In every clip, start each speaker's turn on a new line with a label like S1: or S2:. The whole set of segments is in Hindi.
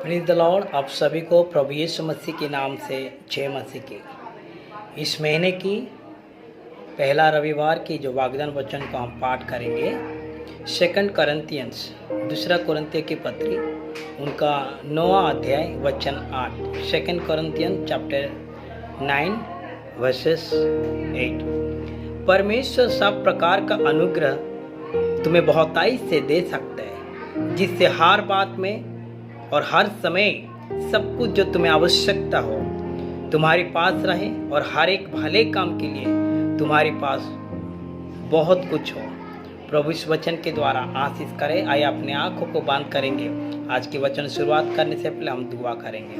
S1: Praise the Lord. आप सभी को प्रभु यीशु मसीह के नाम से जय मसीह की। इस महीने की पहला रविवार की जो वाग्दान वचन को हम पाठ करेंगे, सेकंड कोरिन्थियंस दूसरा कोरिन्थियों की पत्री उनका 9वां अध्याय वचन 8। Second Corinthians chapter 9 verses 8। परमेश्वर सब प्रकार का अनुग्रह तुम्हें बहुताई से दे सकता है, जिससे हर बात में और हर समय सब कुछ जो तुम्हें आवश्यकता हो तुम्हारे पास रहे, और हर एक भले काम के लिए तुम्हारे पास बहुत कुछ हो। प्रभु इस वचन के द्वारा आशीष करे। आइए अपने आंखों को बंद करेंगे। आज के वचन शुरुआत करने से पहले हम दुआ करेंगे।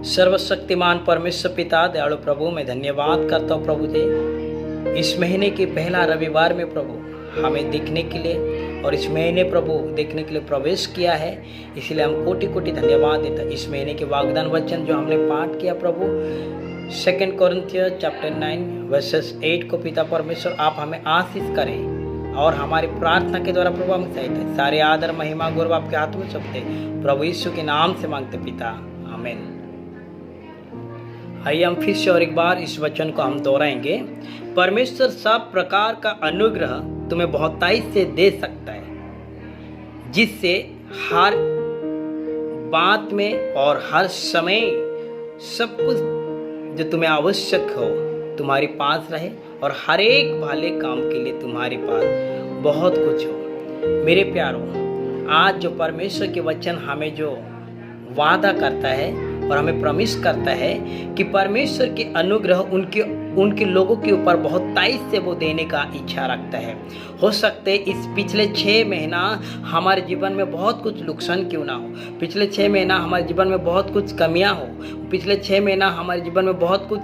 S1: सर्वशक्तिमान परमेश्वर पिता दयालु प्रभु, मैं धन्यवाद करता हूँ प्रभु जी, इस महीने के पहला रविवार में प्रभु हमें देखने के लिए और इस महीने प्रभु देखने के लिए प्रवेश किया है, इसलिए हम कोटि कोटि धन्यवाद देता है। इस महीने के वाग्दान वचन जो हमने पाठ किया प्रभु, सेकंड कोरिन्थियंस चैप्टर 9 वर्सेस 8 को पिता परमेश्वर आप हमें आशीष करें और हमारी प्रार्थना के द्वारा प्रभु हमें सहायता है। सारे आदर महिमा गौरव आपके हाथ में सौंपते प्रभु यीशु के नाम से मांगते पिता, आमीन। आइए हम फिर से और एक बार इस वचन को हम दोहराएंगे। परमेश्वर सब प्रकार का अनुग्रह तुम्हें बहुताई से दे सकता है, जिससे हर बात में और हर समय सब कुछ जो तुम्हें आवश्यक हो तुम्हारे पास रहे, और हर एक भले काम के लिए तुम्हारे पास बहुत कुछ हो। मेरे प्यारों, आज जो परमेश्वर के वचन हमें जो वादा करता है और हमें प्रॉमिस करता है कि परमेश्वर के अनुग्रह उनके लोगों के ऊपर बहुत ताइज से वो देने का इच्छा रखता है। हो सकते इस पिछले 6 महीना हमारे जीवन में बहुत कुछ नुकसान क्यों ना हो, पिछले 6 महीना हमारे जीवन में बहुत कुछ कमियां हो, पिछले 6 महीना हमारे जीवन में बहुत कुछ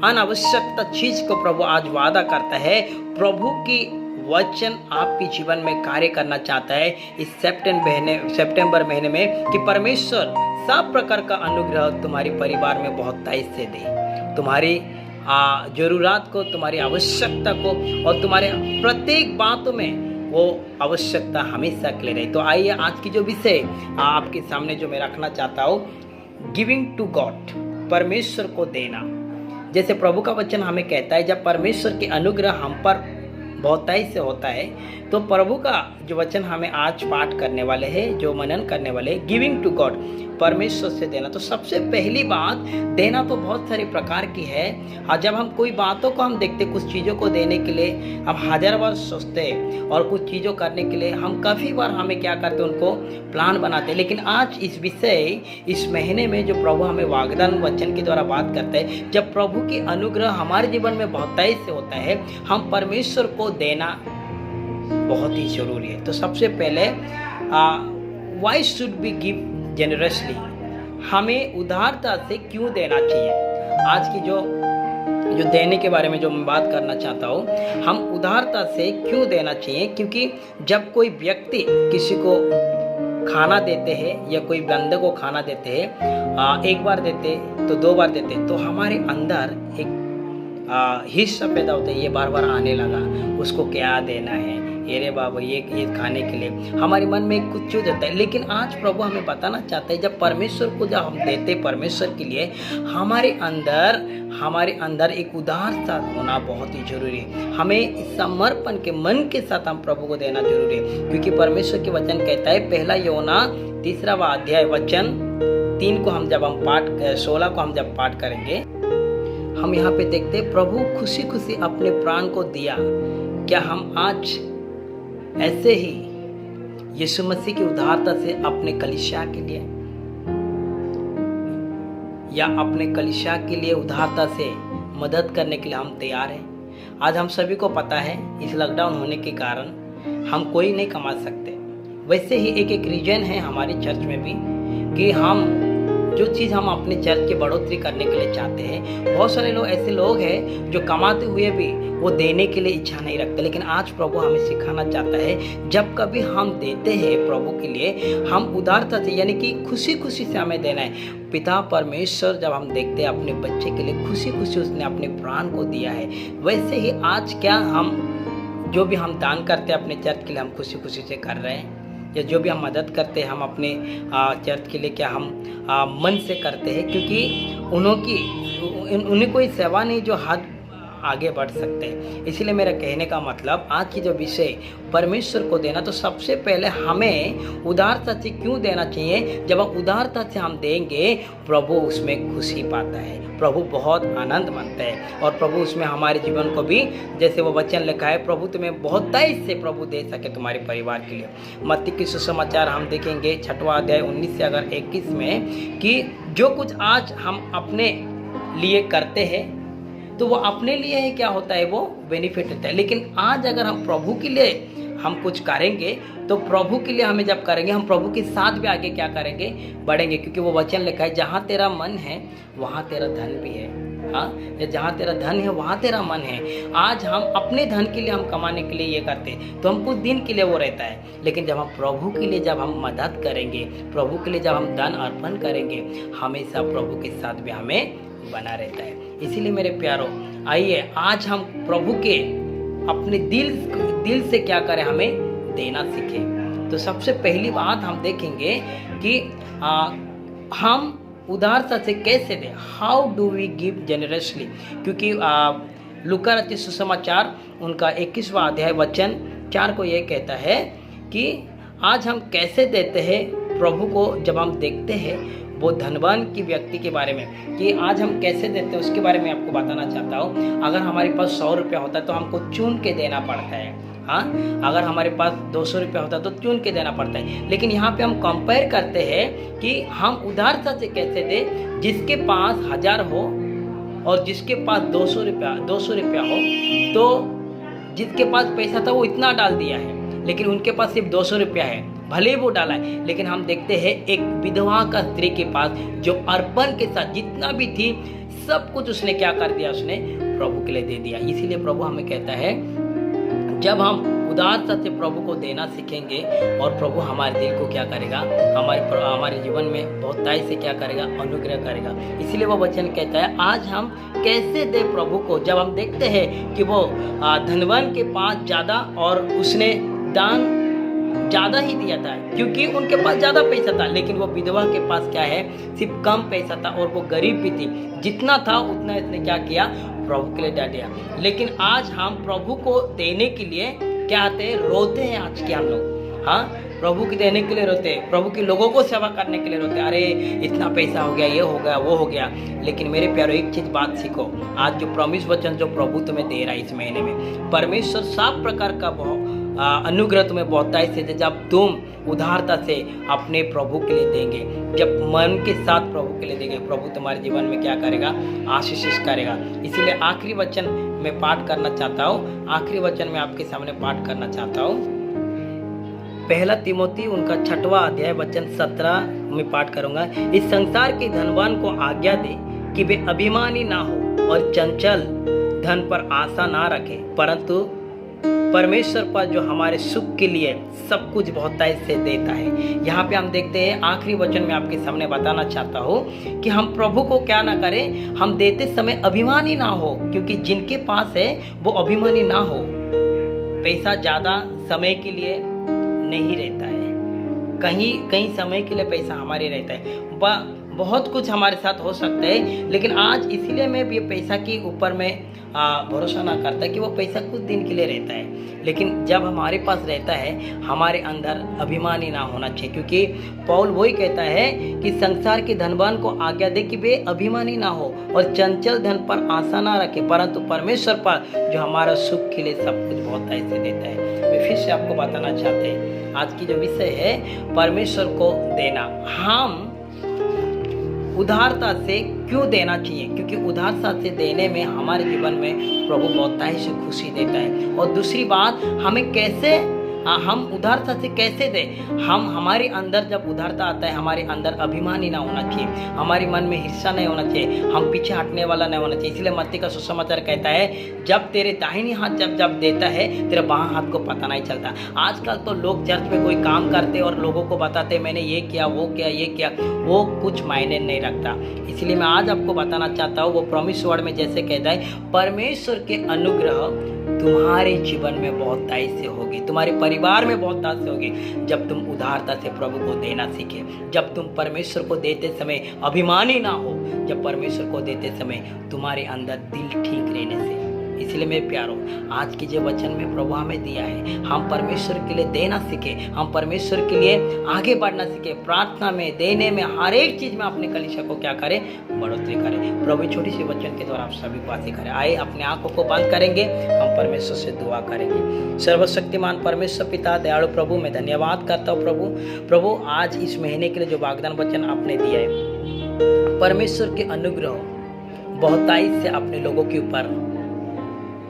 S1: अनावश्यकता चीज़ को प्रभु आज वादा करता है। प्रभु की वचन आपके जीवन में कार्य करना चाहता है इस सितंबर महीने में कि परमेश्वर सब प्रकार का अनुग्रह तुम्हारे परिवार में बहुत तेज से दे, तुम्हारी जरूरत को, तुम्हारी आवश्यकता को, और तुम्हारे प्रत्येक बातों में वो आवश्यकता हमेशा के लिए रहे। तो आइए आज की जो विषय आपके सामने जो मैं रखना चाहता हूँ, गिविंग टू गॉड, परमेश्वर को देना। जैसे प्रभु का वचन हमें कहता है, जब परमेश्वर के अनुग्रह हम पर बहुताई से होता है, तो प्रभु का जो वचन हमें आज पाठ करने वाले हैं, जो मनन करने वाले हैं, गिविंग टू गॉड, परमेश्वर से देना। तो सबसे पहली बात, देना तो बहुत सारे प्रकार की है। और जब हम कोई बातों को हम देखते, कुछ चीज़ों को देने के लिए हम 1000 बार सोचते, और कुछ चीज़ों करने के लिए हम काफ़ी बार हमें क्या करते, उनको प्लान बनाते। लेकिन आज इस विषय, इस महीने में जो प्रभु हमें वाग्दान वचन के द्वारा बात करते हैं, जब प्रभु की अनुग्रह हमारे जीवन में बहुताई से होता है, हम परमेश्वर को देना बहुत ही जरूरी है। तो सबसे पहले why should be give generously, हमें उदारता से क्यों देना चाहिए। आज की जो देने के बारे में जो मैं बात करना चाहता हूँ, हम उदारता से क्यों देना चाहिए, क्योंकि जब कोई व्यक्ति किसी को खाना देते हैं या कोई बंदे को खाना देते हैं, एक बार देते तो 2 बार देते, तो हमारे अंदर एक हिस्सा पैदा होता है, ये बार बार आने लगा, उसको क्या देना है, अरे बाबा ये खाने के लिए हमारे मन में कुछ चीज होता है। लेकिन आज प्रभु हमें बताना चाहता है, जब परमेश्वर को जब हम देते परमेश्वर के लिए, हमारे अंदर एक उदारता होना बहुत ही जरूरी है। हमें समर्पण के मन के साथ हम प्रभु को देना जरूरी है, क्योंकि परमेश्वर के वचन कहता है, पहला यूहन्ना 3वां अध्याय वचन 3 को हम 16 को हम जब पाठ करेंगे, हम यहाँ पे देखते प्रभु खुशी खुशी अपने प्राण को दिया। क्या हम आज ऐसे ही यीशु मसीह की उदारता से अपने कलीसिया के लिए या अपने कलीसिया के लिए उदारता से मदद करने के लिए हम तैयार हैं? आज हम सभी को पता है, इस लॉकडाउन होने के कारण हम कोई नहीं कमा सकते। वैसे ही एक रीजन है हमारी चर्च में भी कि हम जो चीज़ हम अपने चर्च की बढ़ोतरी करने के लिए चाहते हैं, बहुत सारे लोग ऐसे लोग हैं जो कमाते हुए भी वो देने के लिए इच्छा नहीं रखते। लेकिन आज प्रभु हमें सिखाना चाहता है, जब कभी हम देते हैं प्रभु के लिए, हम उदारता से, यानी कि खुशी खुशी से हमें देना है। पिता परमेश्वर जब हम देखते हैं अपने बच्चे के लिए खुशी खुशी उसने अपने प्राण को दिया है, वैसे ही आज क्या हम जो भी हम दान करते हैं अपने चर्च के लिए, हम खुशी खुशी से कर रहे हैं। या जो भी हम मदद करते हैं हम अपने चर्च के लिए क्या हम मन से करते हैं, क्योंकि उन्हें कोई सेवा नहीं जो हाथ आगे बढ़ सकते हैं। इसीलिए मेरा कहने का मतलब आज की जो विषय परमेश्वर को देना, तो सबसे पहले हमें उदारता से क्यों देना चाहिए। जब हम उदारता से हम देंगे प्रभु उसमें खुशी पाता है, प्रभु बहुत आनंद मानता है और प्रभु उसमें हमारे जीवन को भी, जैसे वो वचन लिखा है, प्रभु तुम्हें बहुतायत से प्रभु दे सके तुम्हारे परिवार के लिए। मत्ती की सुसमाचार हम देखेंगे 6वां अध्याय 19 से अगर 21 में कि जो कुछ आज हम अपने लिए करते हैं तो वो अपने लिए ही क्या होता है, वो बेनिफिट होता है। लेकिन आज अगर हम प्रभु के लिए हम कुछ करेंगे तो प्रभु के लिए हमें जब करेंगे हम प्रभु के साथ भी आगे क्या करेंगे, बढ़ेंगे। क्योंकि वो वचन लिखा है जहाँ तेरा मन है वहाँ तेरा धन भी है। हाँ, जहाँ तेरा धन है वहाँ तेरा मन है। आज हम अपने धन के लिए हम कमाने के लिए ये करते तो हम कुछ दिन के लिए वो रहता है, लेकिन जब हम प्रभु के लिए जब हम मदद करेंगे, प्रभु के लिए जब हम दान अर्पण करेंगे, हमेशा प्रभु के साथ भी हमें बना रहता है। इसीलिए मेरे प्यारों, आइए आज हम प्रभु के अपने दिल से क्या करें, हमें देना सीखें। तो सबसे पहली बात हम देखेंगे कि हम उदारता से कैसे दें, how do we give generously. क्योंकि लूका रचित सुसमाचार उनका 21वां अध्याय वचन 4 को ये कहता है कि आज हम कैसे देते हैं प्रभु को। जब हम देखते हैं वो धनवान की व्यक्ति के बारे में कि आज हम कैसे देते हैं उसके बारे में आपको बताना चाहता हूँ। अगर हमारे पास 100 रुपया होता है तो हमको चुन के देना पड़ता है। हाँ, अगर हमारे पास 200 रुपया होता है तो चुन के देना पड़ता है। लेकिन यहाँ पे हम कंपेयर करते हैं कि हम उदारता से कैसे दें। जिसके पास 1000 हो और जिसके पास 200 रुपया हो, तो जिसके पास पैसा था वो इतना डाल दिया है, लेकिन उनके पास सिर्फ 200 रुपया है, भले वो डाला है। लेकिन हम देखते हैं एक विधवा का स्त्री के पास जो अर्पण के साथ जितना भी थी सब कुछ उसने क्या कर दिया, उसने प्रभु के लिए दे दिया। इसीलिए प्रभु हमें कहता है जब हम उदारता से प्रभु को देना सीखेंगे और प्रभु हमारे दिल को क्या करेगा, हमारे जीवन में बहुतायत से क्या करेगा, अनुग्रह करेगा। इसीलिए वो वचन कहता है आज हम कैसे दे प्रभु को। जब हम देखते हैं कि वो धनवान के पास ज़्यादा और उसने दान ज़्यादा ही दिया था क्योंकि उनके पास ज़्यादा पैसा था, लेकिन वो विधवा के पास क्या है, सिर्फ कम पैसा था और वो गरीब भी थी। जितना था उतना इसने क्या किया, प्रभु के लिए दे दिया। लेकिन आज हम प्रभु को देने के लिए क्या आते हैं, रोते हैं आज के हम लोग। हाँ, प्रभु के देने के लिए रोते हैं, प्रभु के लोगों को सेवा करने के लिए रोते हैं। अरे इतना पैसा हो गया, ये हो गया, वो हो गया। लेकिन मेरे प्यारो एक चीज़ बात सीखो, आज जो प्रॉमिस वचन जो प्रभु तुम्हें दे रहा है इस महीने में, परमेश्वर सब प्रकार का अनुग्रह तुम्हें बहुतायत से, जब तुम उदारता से अपने प्रभु के लिए देंगे, जब मन के साथ प्रभु के लिए देंगे, प्रभु तुम्हारे जीवन में क्या करेगा, आशीष करेगा। इसीलिए आखिरी वचन मैं पाठ करना चाहता हूँ, आखिरी वचन मैं आपके सामने पाठ करना चाहता हूँ। 1 तिमोथी उनका 6वां अध्याय वचन 17 में पाठ करूँगा। इस संसार के धनवान को आज्ञा दे कि वे अभिमानी ना हो और चंचल धन पर आशा ना रखे, परंतु परमेश्वर पर जो हमारे सुख के लिए सब कुछ बहुतायत से देता है। यहाँ पे हम देखते हैं आखिरी वचन में आपके सामने बताना चाहता हूँ कि हम प्रभु को क्या ना करें, हम देते समय अभिमानी ना हो, क्योंकि जिनके पास है वो अभिमानी ना हो। पैसा ज़्यादा समय के लिए नहीं रहता है, कहीं समय के लिए पैसा हमारे रहता है। बहुत कुछ हमारे साथ हो सकता है, लेकिन आज इसीलिए मैं भी पैसा के ऊपर में भरोसा ना करता कि वो पैसा कुछ दिन के लिए रहता है। लेकिन जब हमारे पास रहता है हमारे अंदर अभिमानी ना होना चाहिए, क्योंकि पौल वही कहता है कि संसार के धनवान को आज्ञा दे कि वे अभिमानी ना हो और चंचल धन पर आशा ना रखे, परंतु परमेश्वर पर जो हमारा सुख के लिए सब कुछ बहुतायत से देता है। मैं फिर से आपको बताना चाहते हैं, आज की जो विषय है परमेश्वर को देना, हम उदारता से क्यों देना चाहिए, क्योंकि उदारता से देने में हमारे जीवन में प्रभु बहुतायत से खुशी देता है। और दूसरी बात, हमें कैसे हम उदारता से कैसे दें, हमारे अंदर जब उदारता आता है हमारे अंदर अभिमानी ना होना चाहिए, हमारे मन में हिस्सा नहीं होना चाहिए, हम पीछे हटने वाला नहीं होना चाहिए। इसलिए मत्ती का सुसमाचार कहता है जब तेरे दाहिनी हाथ जब देता है तेरे बाएं हाथ को पता नहीं चलता। आजकल तो लोग चर्च में कोई काम करते और लोगों को बताते मैंने ये किया, वो किया, ये किया, वो कुछ मायने नहीं रखता। इसलिए मैं आज आपको बताना चाहता हूँ, वो प्रॉमिस वर्ड में जैसे कहता है परमेश्वर के अनुग्रह तुम्हारे जीवन में बहुतायत से होगी, तुम्हारे परिवार में बहुतायत से होगी जब तुम उदारता से प्रभु को देना सीखे, जब तुम परमेश्वर को देते समय अभिमानी ना हो, जब परमेश्वर को देते समय तुम्हारे अंदर दिल ठीक रहने से। इसलिए मेरे प्यारों, आज की जो वचन में प्रभु हमें दिया है, हम परमेश्वर के लिए देना सीखे, हम परमेश्वर के लिए आगे बढ़ना सीखे, प्रार्थना में, देने में, हर एक चीज में अपने कलीसिया को क्या करें, बढ़ोतरी करें। प्रभु छोटी सी वचन के द्वारा आप सभी को आशीष करें। आए अपने आंखों को बंद करेंगे, हम परमेश्वर से दुआ करेंगे। सर्वशक्तिमान परमेश्वर पिता दयालु प्रभु, मैं धन्यवाद करता हूँ प्रभु आज इस महीने के लिए जो वाग्दान वचन आपने दिया है, परमेश्वर के अनुग्रह बहुतायत से अपने लोगों के ऊपर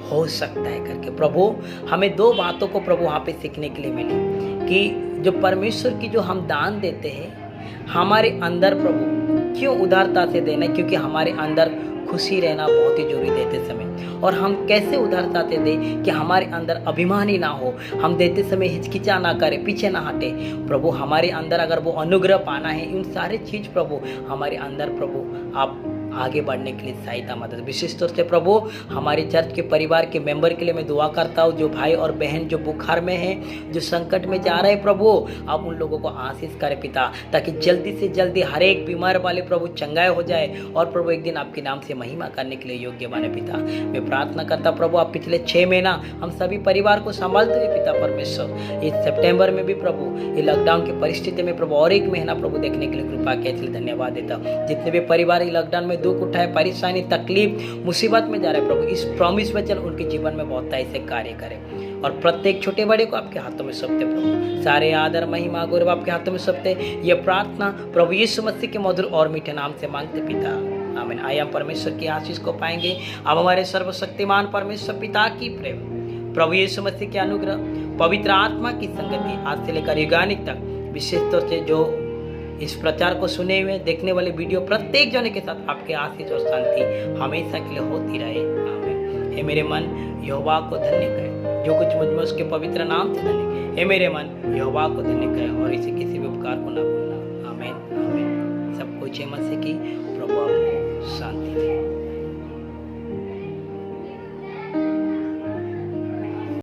S1: हो सकता है करके प्रभु हमें दो बातों को प्रभु वहाँ पे सीखने के लिए मिली कि जो परमेश्वर की जो हम दान देते हैं, हमारे अंदर प्रभु क्यों उदारता से देना, क्योंकि हमारे अंदर खुशी रहना बहुत ही जरूरी देते समय। और हम कैसे उदारता से दें कि हमारे अंदर अभिमानी ना हो, हम देते समय हिचकिचा ना करें, पीछे ना हटे। प्रभु हमारे अंदर अगर वो अनुग्रह पाना है, इन सारे चीज प्रभु हमारे अंदर प्रभु आप आगे बढ़ने के लिए सहायता मदद। विशेष तौर से प्रभु हमारे चर्च के परिवार के मेंबर के लिए मैं दुआ करता हूँ, जो भाई और बहन जो बुखार में हैं, जो संकट में जा रहे हैं प्रभु, आप उन लोगों को आशीष करें पिता, ताकि जल्दी से जल्दी हर एक बीमार वाले प्रभु चंगाई हो जाए और प्रभु एक दिन आपके नाम से महिमा करने के लिए योग्य बने पिता। मैं प्रार्थना करता प्रभु, आप पिछले 6 महीना हम सभी परिवार को संभालते हुए पिता परमेश्वर, इस सितंबर में भी प्रभु ये लॉकडाउन की परिस्थिति में प्रभु और एक महीना प्रभु देखने के लिए कृपा किया, इसलिए धन्यवाद देता हूँ। जितने भी परिवार लॉकडाउन में दुख उठाए, परेशानी, तकलीफ, मुसीबत में जा रहे प्रभु, इस प्रॉमिस वचन उनके जीवन में बहुत से कार्य करें और प्रत्येक छोटे बड़े को आपके हाथों में सौंपते प्रभु। सारे आदर महिमा गौरव आपके हाथों में सौंपते। ये प्रार्थना प्रभु यीशु मसीह के मधुर और मीठे नाम से मांगते पिता, आमीन। आइए हम परमेश्वर की आशीष को पाएंगे। अब हमारे सर्वशक्तिमान परमेश्वर पिता की प्रेम, प्रभु यीशु मसीह के अनुग्रह, पवित्र आत्मा की संगति आज से लेकर युगानिक तक, विशेष तौर से जो इस प्रचार को सुने हुए देखने वाले वीडियो प्रत्येक जने के साथ आपके आशीष और शांति हमेशा के लिए होती रहे, आमीन। हे मेरे मन यहोवा को धन्य करे, जो कुछ मुझ में उसके पवित्र नाम से धन्य। हे मेरे मन यहोवा को धन्य करे और इसे किसी भी उपकार को न भूलना, आमीन आमीन। सबको जय मसीह की।